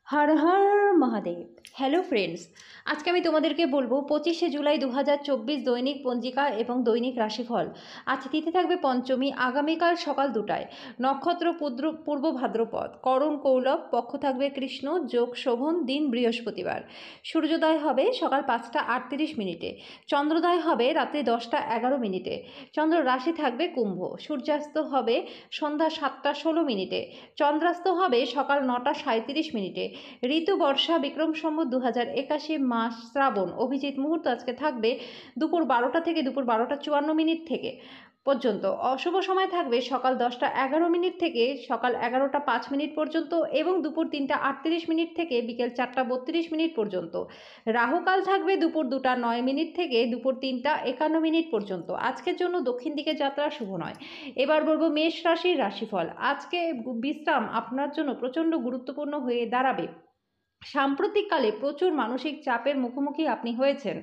Har Har Mahadev. Hello friends, আজকে আমি তোমাদেরকে বলবো 25শে জুলাই 2024 দৈনিক পঞ্জিকা এবং দৈনিক রাশিফল। আজ তিথি থাকবে পঞ্চমী, আগামীকাল সকাল 2টায়, নক্ষত্র পূর্ব ভাদ্রপদ, করণ কৌলব, পক্ষ থাকবে কৃষ্ণ, যোগ শোভন, দিন বৃহস্পতিবার। সূর্যোদয় হবে সকাল 5টা 38 মিনিটে, চন্দ্রোদয় হবে রাত্রি 10টা 11 মিনিটে, চন্দ্র রাশি থাকবে কুম্ভ, সূর্যাস্ত হবে সন্ধ্যা 7টা 16 মিনিটে, চন্দ্রাস্ত হবে সকাল 9টা 37 মিনিটে। ঋতু বর্ষা, বিক্রম সম্বত 2081, মাস শ্রাবণ, অভিজিৎ মুহূর্ত আজকে থাকবে দুপুর 12টা থেকে দুপুর 12টা 54 মিনিট থেকে পর্যন্ত। অশুভ সময় থাকবে সকাল 10টা 11 মিনিট থেকে সকাল 11টা 5 মিনিট পর্যন্ত এবং দুপুর 3টা 38 মিনিট থেকে বিকেল 4টা 32 মিনিট পর্যন্ত। রাহুকাল থাকবে দুপুর 2টা 9 মিনিট থেকে দুপুর 3টা 51 মিনিট পর্যন্ত। আজকের জন্য দক্ষিণ দিকে যাত্রা শুভ নয়। এবার বলবো মেষ রাশির রাশিফল। আজকে বিশ্রাম আপনার জন্য প্রচণ্ড গুরুত্বপূর্ণ হয়ে দাঁড়াবে। সাম্প্রতিককালে প্রচুর মানসিক চাপের মুখোমুখি আপনি হয়েছেন।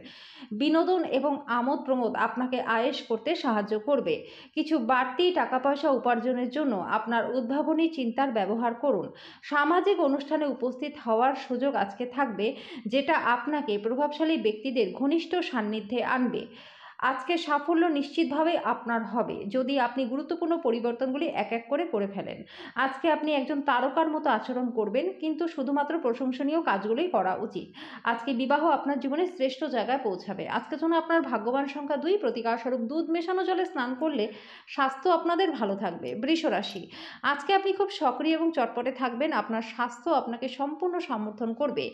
বিনোদন এবং আমোদ প্রমোদ আপনাকে আয়েশ করতে সাহায্য করবে। কিছু বাড়তি টাকা পয়সা উপার্জনের জন্য আপনার উদ্ভাবনী চিন্তার ব্যবহার করুন। সামাজিক অনুষ্ঠানে উপস্থিত হওয়ার সুযোগ আজকে থাকবে, যেটা আপনাকে প্রভাবশালী ব্যক্তিদের ঘনিষ্ঠ সান্নিধ্যে আনবে। আজকে সাফল্য নিশ্চিতভাবে আপনার হবে যদি আপনি গুরুত্বপূর্ণ পরিবর্তনগুলি এক এক করে ফেলেন। আজকে আপনি একজন তারকার মতো আচরণ করবেন, কিন্তু শুধুমাত্র প্রশংসনীয় কাজগুলোই করা উচিত। আজকে বিবাহ আপনার জীবনে শ্রেষ্ঠ জায়গায় পৌঁছাবে। আজকে জন্য আপনার ভাগ্যবান সংখ্যা 2, প্রতিকারস্বরূপ দুধ মেশানো জলে স্নান করলে স্বাস্থ্য আপনাদের ভালো থাকবে। বৃষ রাশি, আজকে আপনি খুব সক্রিয় এবং চটপটে থাকবেন। আপনার স্বাস্থ্য আপনাকে সম্পূর্ণ সমর্থন করবে।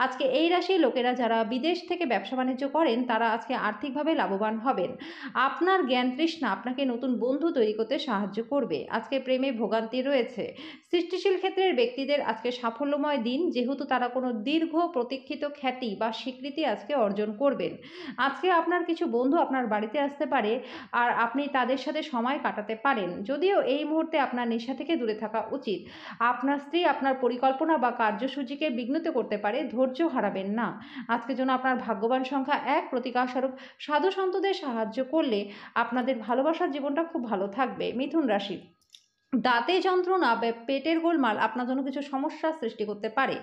আজকে এই রাশির লোকেরা যারা বিদেশ থেকে ব্যবসা বাণিজ্য করেন, তারা আজকে আর্থিকভাবে লাভবান হবেন। আপনার জ্ঞান তৃষ্ণা আপনাকে নতুন বন্ধু তৈরি করতে সাহায্য করবে। আজকে প্রেমে ভোগান্তি রয়েছে। সৃষ্টিশীল ক্ষেত্রের ব্যক্তিদের আজকে সাফল্যময় দিন, যেহেতু তারা কোনো দীর্ঘ প্রতীক্ষিত খ্যাতি বা স্বীকৃতি আজকে অর্জন করবেন। আজকে আপনার কিছু বন্ধু আপনার বাড়িতে আসতে পারে আর আপনি তাদের সাথে সময় কাটাতে পারেন, যদিও এই মুহূর্তে আপনার নেশা থেকে দূরে থাকা উচিত। আপনার স্ত্রী আপনার পরিকল্পনা বা কার্যসূচিকে বিঘ্নিত করতে পারে, ধৈর্য হারাবেন না। আজকের জন্য আপনার ভাগ্যবান সংখ্যা 1, প্রতিকারস্বরূপ সাধু সন্তদের সাহায্য করলে আপনাদের ভালোবাসার জীবনটা খুব ভালো থাকবে। মিথুন রাশি, দাঁতে যন্ত্রণা বা পেটের গোলমাল আপনার জন্য কিছু সমস্যার সৃষ্টি করতে পারে।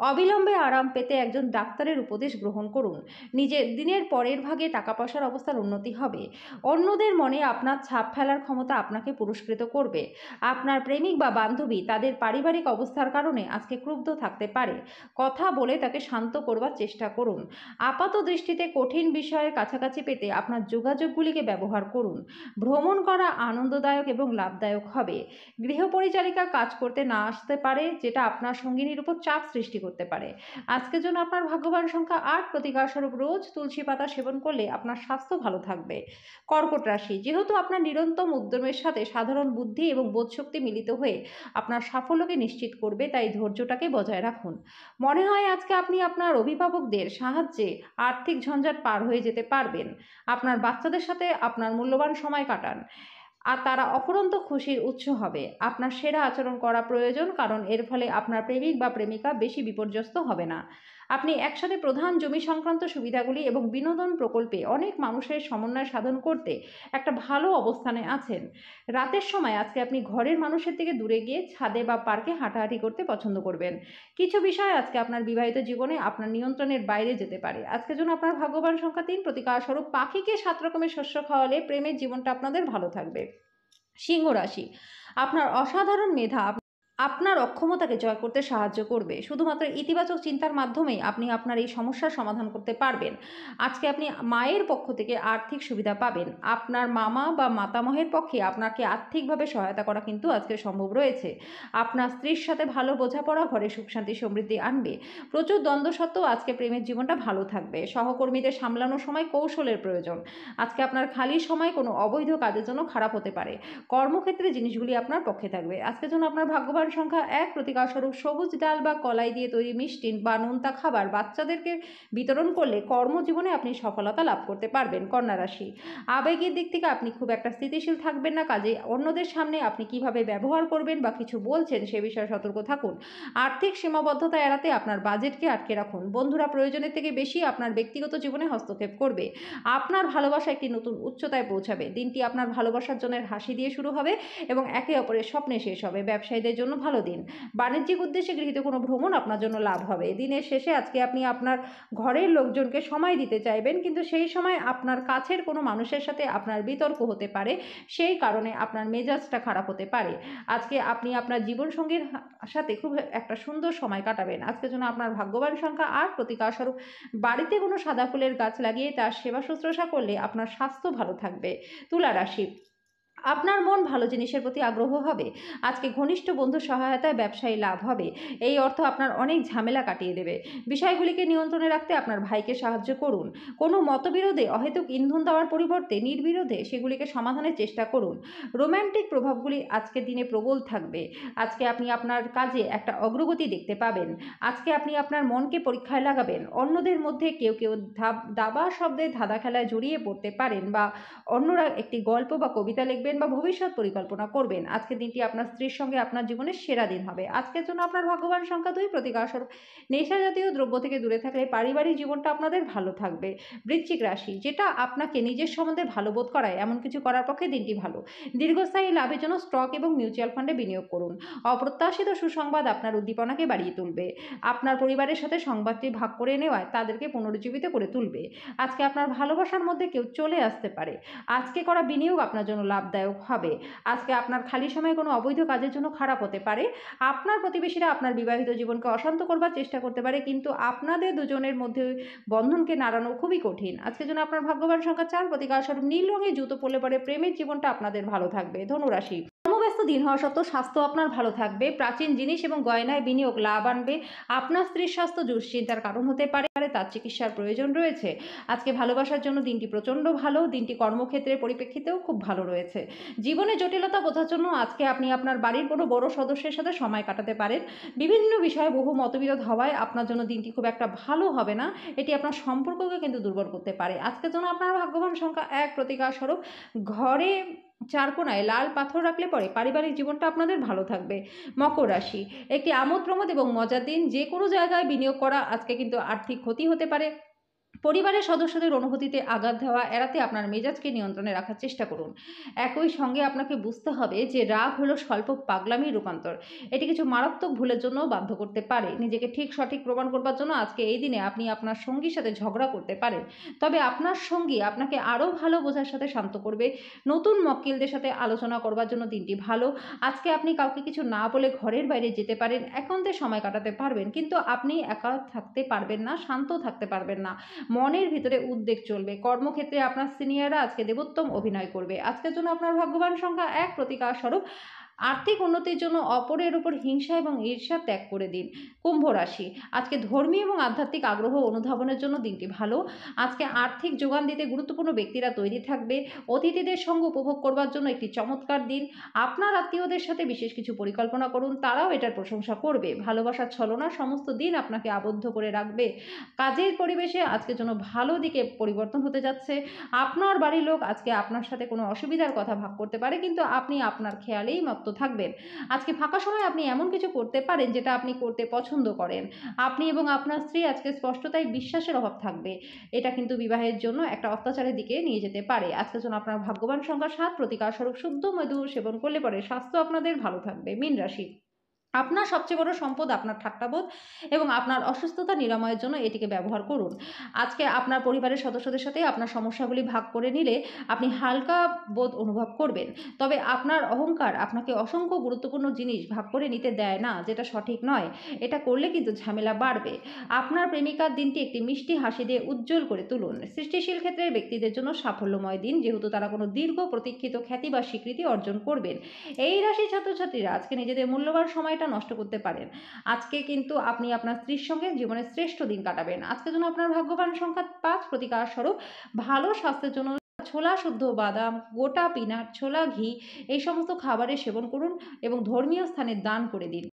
অবিলম্বে আরাম পেতে একজন ডাক্তারের উপদেশ গ্রহণ করুন। নিজের দিনের পরের ভাগে টাকা পয়সার অবস্থার উন্নতি হবে। অন্যদের মনে আপনার ছাপ ফেলার ক্ষমতা আপনাকে পুরস্কৃত করবে। আপনার প্রেমিক বা বান্ধবী তাদের পারিবারিক অবস্থার কারণে আজকে ক্রুদ্ধ থাকতে পারে। কথা বলে তাকে শান্ত করবার চেষ্টা করুন। আপাত দৃষ্টিতে কঠিন বিষয়ের কাছাকাছি পেতে আপনার যোগাযোগগুলিকে ব্যবহার করুন। ভ্রমণ করা আনন্দদায়ক এবং লাভদায়ক হবে। গৃহপরিচারিকা কাজ করতে না আসতে পারে, যেটা আপনার সঙ্গিনীর উপর চাপ সৃষ্টি করতে পারে। আজকের জন্য আপনার ভাগ্যবান সংখ্যা 8, প্রতিকারস্বরূপ রোজ তুলসী পাতা সেবন করলে আপনার স্বাস্থ্য ভালো থাকবে। কর্কট রাশি, যেহেতু আপনার নিরন্তর উদ্যমের সাথে সাধারণ বুদ্ধি এবং বোধশক্তি মিলিত হয়ে আপনার সাফল্যকে নিশ্চিত করবে, তাই ধৈর্যটাকে বজায় রাখুন। মনে হয় আজকে আপনি আপনার অভিভাবকদের সাহায্যে আর্থিক ঝঞ্ঝাট পার হয়ে যেতে পারবেন। আপনার বাচ্চাদের সাথে আপনার মূল্যবান সময় কাটান আর তারা অফুরন্ত খুশির উৎস হবে। আপনার সেরা আচরণ করা প্রয়োজন, কারণ এর ফলে আপনার প্রেমিক বা প্রেমিকা বেশি বিপর্যস্ত হবে না। আপনি একসাথে প্রধান জমি সংক্রান্ত সুবিধাগুলি এবং বিনোদন প্রকল্পে অনেক মানুষের সমন্বয় সাধন করতে একটা ভালো অবস্থানে আছেন। রাতের সময় আজকে আপনি ঘরের মানুষের থেকে দূরে গিয়ে ছাদে বা পার্কে হাঁটাহাঁটি করতে পছন্দ করবেন। কিছু বিষয় আজকে আপনার বিবাহিত জীবনে আপনার নিয়ন্ত্রণের বাইরে যেতে পারে। আজকের জন্য আপনার ভাগ্যবান সংখ্যা 3, প্রতিকারস্বরূপ পাখিকে 7 রকমের শস্য খাওয়ালে প্রেমের জীবনটা আপনাদের ভালো থাকবে। সিংহ রাশি, আপনার অসাধারণ মেধা আপনার অক্ষমতাকে জয় করতে সাহায্য করবে। শুধুমাত্র ইতিবাচক চিন্তার মাধ্যমেই আপনি আপনার এই সমস্যার সমাধান করতে পারবেন। আজকে আপনি মায়ের পক্ষ থেকে আর্থিক সুবিধা পাবেন। আপনার মামা বা মাতামহের পক্ষে আপনাকে আর্থিকভাবে সহায়তা করা কিন্তু আজকে সম্ভব রয়েছে। আপনার স্ত্রীর সাথে ভালো বোঝাপড়া ঘরে সুখ শান্তি সমৃদ্ধি আনবে। প্রচুর দ্বন্দ্ব সত্ত্বেও আজকে প্রেমের জীবনটা ভালো থাকবে। সহকর্মীদের সামলানোর সময় কৌশলের প্রয়োজন। আজকে আপনার খালি সময় কোনো অবৈধ কাজের জন্য খারাপ হতে পারে। কর্মক্ষেত্রে জিনিসগুলি আপনার পক্ষে থাকবে। আজকের জন্য আপনার ভাগ্যবান সংখ্যা 1, প্রতিকারস্বরূপ সবুজ ডাল বা কলাই দিয়ে তৈরি মিষ্টি বা নোনতা খাবার বাচ্চাদেরকে বিতরণ করলে কর্মজীবনে আপনি সফলতা লাভ করতে পারবেন। কন্যা রাশি, আবেগের দিক থেকে আপনি খুব একটা স্থিতিশীল থাকবেন না, কাজে অন্যদের সামনে আপনি কিভাবে ব্যবহার করবেন বা কিছু বলছেন সে বিষয়ে সতর্ক থাকুন। আর্থিক সীমাবদ্ধতা এড়াতে আপনার বাজেটকে আটকে রাখুন। বন্ধুরা প্রয়োজনের থেকে বেশি আপনার ব্যক্তিগত জীবনে হস্তক্ষেপ করবে। আপনার ভালোবাসা একটি নতুন উচ্চতায় পৌঁছাবে। দিনটি আপনার ভালোবাসার জন্য হাসি দিয়ে শুরু হবে এবং একে অপরের স্বপ্নে শেষ হবে। ব্যবসায়ীদের জন্য ভালো দিন। বাণিজ্যিক উদ্দেশ্যে গৃহীত কোনো ভ্রমণ আপনার জন্য লাভ হবে। দিনের শেষে আজকে আপনি আপনার ঘরের লোকজনকে সময় দিতে চাইবেন, কিন্তু সেই সময় আপনার কাছের কোনো মানুষের সাথে আপনার বিতর্ক হতে পারে, সেই কারণে আপনার মেজাজটা খারাপ হতে পারে। আজকে আপনি আপনার জীবনসঙ্গীর সাথে খুব একটা সুন্দর সময় কাটাবেন। আজকের জন্য আপনার ভাগ্যবান সংখ্যা ৮। প্রতিকারস্বরূপ বাড়িতে কোনো সাদা ফুলের গাছ লাগিয়ে তার সেবা শুশ্রূষা করলে আপনার স্বাস্থ্য ভালো থাকবে। তুলা রাশি, আপনার মন ভালো জিনিসের প্রতি আগ্রহ হবে। আজকে ঘনিষ্ঠ বন্ধুর সহায়তায় ব্যবসায়ী লাভ হবে। এই অর্থ আপনার অনেক ঝামেলা কাটিয়ে দেবে। বিষয়গুলিকে নিয়ন্ত্রণে রাখতে আপনার ভাইকে সাহায্য করুন। কোনো মতবিরোধে অহেতুক ইন্ধন দেওয়ার পরিবর্তে নির্বিরোধে সেগুলিকে সমাধানের চেষ্টা করুন। রোম্যান্টিক প্রভাবগুলি আজকের দিনে প্রবল থাকবে। আজকে আপনি আপনার কাজে একটা অগ্রগতি দেখতে পাবেন। আজকে আপনি আপনার মনকে পরীক্ষায় লাগাবেন। অন্যদের মধ্যে কেউ কেউ দাবা শব্দে ধাঁধা খেলায় জড়িয়ে পড়তে পারেন, বা অন্যরা একটি গল্প বা কবিতা লিখবেন বা ভবিষ্যৎ পরিকল্পনা করবেন। আজকের দিনটি আপনার স্ত্রীর সঙ্গে আপনার জীবনের সেরা দিন হবে। আজকের জন্য আপনার ভাগ্যবান সংখ্যা 2। প্রতিকারস্বরূপ নেশা জাতীয় দ্রব্য থেকে দূরে থাকলে পারিবারিক জীবনটা আপনাদের ভালো থাকবে। বৃশ্চিক রাশি, যেটা আপনাকে নিজের সম্বন্ধে ভালো বোধ করায় এমন কিছু করার পক্ষে দিনটি ভালো। দীর্ঘস্থায়ী লাভের জন্য স্টক এবং মিউচুয়াল ফান্ডে বিনিয়োগ করুন। অপ্রত্যাশিত সুসংবাদ আপনার উদ্দীপনাকে বাড়িয়ে তুলবে। আপনার পরিবারের সাথে সংবাদটি ভাগ করে নেওয়ায় তাদেরকে পুনরুজ্জীবিত করে তুলবে। আজকে আপনার ভালোবাসার মধ্যে কেউ চলে আসতে পারে। আজকে করা বিনিয়োগ আপনার জন্য লাভদায়ক হবে। আজকে আপনার খালি সময়ে কোনো অবৈধ কাজের জন্য খারাপ হতে পারে। আপনার প্রতিবেশীরা আপনার বিবাহিত জীবনকে অশান্ত করবার চেষ্টা করতে পারে, কিন্তু আপনাদের দুজনের মধ্যে বন্ধনকে নাড়ানো খুবই কঠিন। আজকের জন্য আপনার ভাগ্যবান সংখ্যা 4। প্রতিকারস্বরূপ নীল রঙের জুতো পরলে পরে প্রেমের জীবনটা আপনাদের ভালো থাকবে। ধনুরাশি, কর্মব্যস্ত দিন হওয়া সত্ত্বেও স্বাস্থ্য আপনার ভালো থাকবে। প্রাচীন জিনিস এবং গয়নায় বিনিয়োগ লাভ আনবে। আপনার স্ত্রীর স্বাস্থ্য দুশ্চিন্তার কারণ হতে পারে, তার চিকিৎসার প্রয়োজন রয়েছে। আজকে ভালোবাসার জন্য দিনটি প্রচণ্ড ভালো। দিনটি কর্মক্ষেত্রের পরিপ্রেক্ষিতেও খুব ভালো রয়েছে। জীবনে জটিলতা বোঝার জন্য আজকে আপনি আপনার বাড়ির কোনো বড় সদস্যের সাথে সময় কাটাতে পারেন। বিভিন্ন বিষয়ে বহু মতবিরোধ হওয়ায় আপনার জন্য দিনটি খুব একটা ভালো হবে না। এটি আপনার সম্পর্ককে কিন্তু দুর্বল করতে পারে। আজকের জন্য আপনার ভাগ্যবান সংখ্যা 1। প্রতিকারস্বরূপ ঘরে চারকোনায় লাল পাথর রাখলে পরে পারিবারিক জীবনটা আপনাদের ভালো থাকবে। মকর রাশি, একটি আমোদ প্রমোদ এবং মজার দিন। যে কোনো জায়গায় বিনিয়োগ করা আজকে কিন্তু আর্থিক ক্ষতি হতে পারে। পরিবারের সদস্যদের অনুভূতিতে আঘাত দেওয়া এড়াতে আপনার মেজাজকে নিয়ন্ত্রণে রাখার চেষ্টা করুন। একই সঙ্গে আপনাকে বুঝতে হবে যে রাগ হলো স্বল্প পাগলামির রূপান্তর। এটি কিছু মারাত্মক ভুলের জন্য বাধ্য করতে পারে। নিজেকে ঠিক সঠিক প্রমাণ করবার জন্য আজকে এই দিনে আপনি আপনার সঙ্গীর সাথে ঝগড়া করতে পারেন, তবে আপনার সঙ্গী আপনাকে আরও ভালো বোঝার সাথে শান্ত করবে। নতুন মক্কেলদের সাথে আলোচনা করবার জন্য দিনটি ভালো। আজকে আপনি কাউকে কিছু না বলে ঘরের বাইরে যেতে পারেন, একান্তে সময় কাটাতে পারবেন, কিন্তু আপনি একা থাকতে পারবেন না, শান্ত থাকতে পারবেন না। মনের ভিতরে উদ্বেগ চলবে। কর্মক্ষেত্রে আপনার সিনিয়ররা আজকে দেবোত্তম অভিনয় করবে। আজকের জন্য আপনার ভাগ্যবান সংখ্যা 1। প্রতিকারস্বরূপ আর্থিক উন্নতির জন্য অপরের উপর হিংসা এবং ঈর্ষা ত্যাগ করে দিন। কুম্ভ রাশি, আজকে ধর্মীয় এবং আধ্যাত্মিক আগ্রহ অনুধাবনের জন্য দিনটি ভালো। আজকে আর্থিক যোগান দিতে গুরুত্বপূর্ণ ব্যক্তিরা তৈরি থাকবে। অতিথিদের সঙ্গ উপভোগ করবার জন্য একটি চমৎকার দিন। আপনার আত্মীয়দের সাথে বিশেষ কিছু পরিকল্পনা করুন, তারাও এটার প্রশংসা করবে। ভালোবাসার ছলনা সমস্ত দিন আপনাকে আবদ্ধ করে রাখবে। কাজের পরিবেশে আজকের জন্য ভালো দিকে পরিবর্তন হতে যাচ্ছে। আপনার বাড়ির লোক আজকে আপনার সাথে কোনো অসুবিধার কথা ভাগ করতে পারে, কিন্তু আপনি আপনার খেয়ালেই মত্ত থাকবেন। আজকে ফাঁকা সময় আপনি এমন কিছু করতে পারেন যেটা আপনি করতে পছন্দ করেন। আপনি এবং আপনার স্ত্রী আজকে স্পষ্টতায় বিশ্বাসের অভাব থাকবে। এটা কিন্তু বিবাহের জন্য একটা অত্যাচারের দিকে নিয়ে যেতে পারে। আজকের জন্য আপনার ভাগ্যবান সংখ্যা 7। প্রতিকারস্বরূপ শুদ্ধ মধু সেবন করলে পরে স্বাস্থ্য আপনাদের ভালো থাকবে। মীন রাশি, আপনার সবচেয়ে বড় সম্পদ আপনার ঠাট্টাবোধ এবং আপনার অসুস্থতা নিরাময়ের জন্য এটিকে ব্যবহার করুন। আজকে আপনার পরিবারের সদস্যদের সাথে আপনার সমস্যাগুলি ভাগ করে নিলে আপনি হালকা বোধ অনুভব করবেন। তবে আপনার অহংকার আপনাকে অসংখ্য গুরুত্বপূর্ণ জিনিস ভাগ করে নিতে দেয় না, যেটা সঠিক নয়। এটা করলে কিন্তু ঝামেলা বাড়বে। আপনার প্রেমিকার দিনটি একটি মিষ্টি হাসি দিয়ে উজ্জ্বল করে তুলুন। সৃষ্টিশীল ক্ষেত্রের ব্যক্তিদের জন্য সাফল্যময় দিন, যেহেতু তারা কোনো দীর্ঘ প্রতীক্ষিত খ্যাতি বা স্বীকৃতি অর্জন করবেন। এই রাশির ছাত্রছাত্রীরা আজকে নিজেদের মূল্যবান সময়টা নষ্ট করতে পারেন। আজকে কিন্তু আপনি আপনার স্ত্রীর সঙ্গে জীবনের শ্রেষ্ঠ দিন কাটাবেন। আজকের জন্য আপনার ভাগ্যবান সংখ্যা 5। প্রতিকারস্বরূপ ভালো স্বাস্থ্যের জন্য ছোলা শুদ্ধ বাদাম, গোটা পিনাট, ছোলা ঘি এই সমস্ত খাবারের সেবন করুন এবং ধর্মীয় স্থানে দান করে দিন।